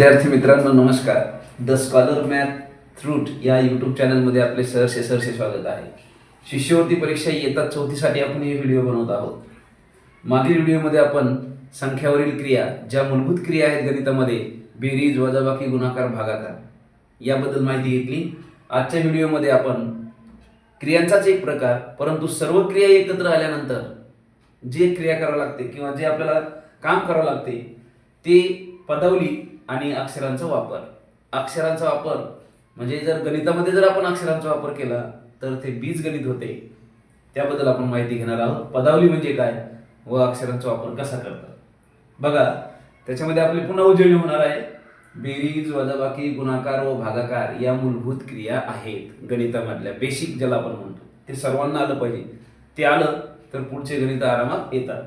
विद्यार्थी मित्रांनो नमस्कार. द स्कॉलर मॅथ रूट या यूट्यूब चॅनलमध्ये आपले सहर्षे स्वागत आहे. शिष्यवृत्ती परीक्षा इयत्ता 4थीसाठी आपण हे व्हिडिओ बनवत आहोत. मागील व्हिडिओमध्ये आपण संख्यावरील क्रिया, ज्या मूलभूत क्रिया आहेत गणितामध्ये, बेरीज, वजाबाकी, गुणाकार, भागाकार याबद्दल माहिती घेतली. आजच्या व्हिडिओमध्ये आपण क्रियांचाच एक प्रकार, परंतु सर्व क्रिया एकत्र आल्यानंतर जे क्रिया करावं लागते किंवा जे आपल्याला काम करावं लागते ते पदावली आणि अक्षरांचा वापर. अक्षरांचा वापर म्हणजे जर गणितामध्ये जर आपण अक्षरांचा वापर केला तर ते बीजगणित होते. त्याबद्दल आपण माहिती घेणार आहोत. पदावली म्हणजे काय व अक्षरांचा वापर कसा करतात बघा. त्याच्यामध्ये आपली पुन्हा उजळणी होणार आहे. बेरीज, वजाबाकी, गुणाकार व भागाकार या मूलभूत क्रिया आहेत गणितामधल्या, बेसिक ज्याला आपण म्हणतो. ते सर्वांना आलं पाहिजे. ते आलं तर पुढचे गणित आरामात येतात.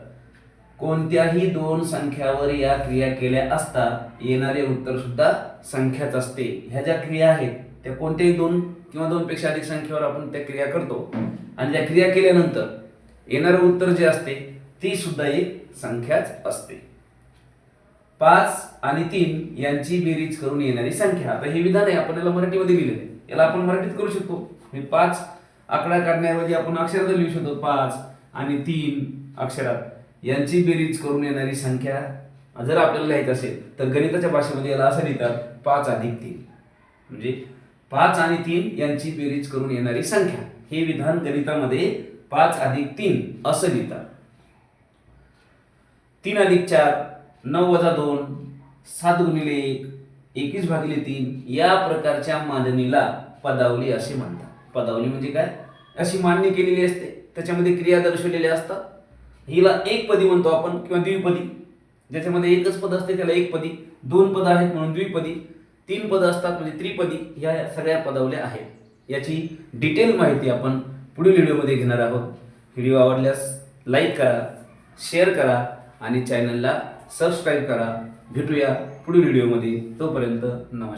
कोणत्याही दोन संख्यावर या क्रिया केल्या असता येणारे उत्तर सुद्धा संख्याच असते. ह्या ज्या क्रिया आहेत त्या कोणत्याही दोन किंवा दोनपेक्षा अधिक संख्येवर आपण त्या क्रिया करतो आणि त्या क्रिया केल्यानंतर येणारे उत्तर जे असते ती सुद्धा एक संख्याच असते. 5 आणि 3 यांची बेरीज करून येणारी संख्या. आता हे विधान आहे, आपण याला मराठीमध्ये लिहिलेलं आहे. याला आपण मराठीत करू शकतो. 5 आकडा काढण्याऐवजी आपण अक्षरात लिहू शकतो. 5 आणि 3 अक्षरात यांची बेरीज करून येणारी संख्या जर आपल्याला लिहायचं असेल तर गणिताच्या भाषेमध्ये याला असं लिहितात 5 अधिक 3. म्हणजे 5 आणि 3 यांची बेरीज करून येणारी संख्या. हे विधान गणितामध्ये 5 अधिक 3 असं लिहितात. 3 अधिक 4, 9 वजा 2, 7 गुणिले 1, 21 भागिले 3 या प्रकारच्या मांडणीला पदावली असे म्हणतात. पदावली म्हणजे काय? अशी मांडणी केलेली असते, त्याच्यामध्ये क्रिया दर्शवलेल्या असतात. हिला एकपदी म्हणतो आपण किंवा द्विपदी. ज्याच्यामध्ये एकच पद असते त्याला एकपदी, 2 पद आहेत म्हणून द्विपदी, 3 पद असतात म्हणजे त्रिपदी. या सगळ्या पदावल्या आहेत. याची डिटेल माहिती आपण पुढील व्हिडिओमध्ये घेणार आहोत. व्हिडिओ आवडल्यास लाईक करा, शेअर करा आणि चॅनलला सबस्क्राईब करा. भेटूया पुढील व्हिडिओमध्ये. तोपर्यंत नमस्कार.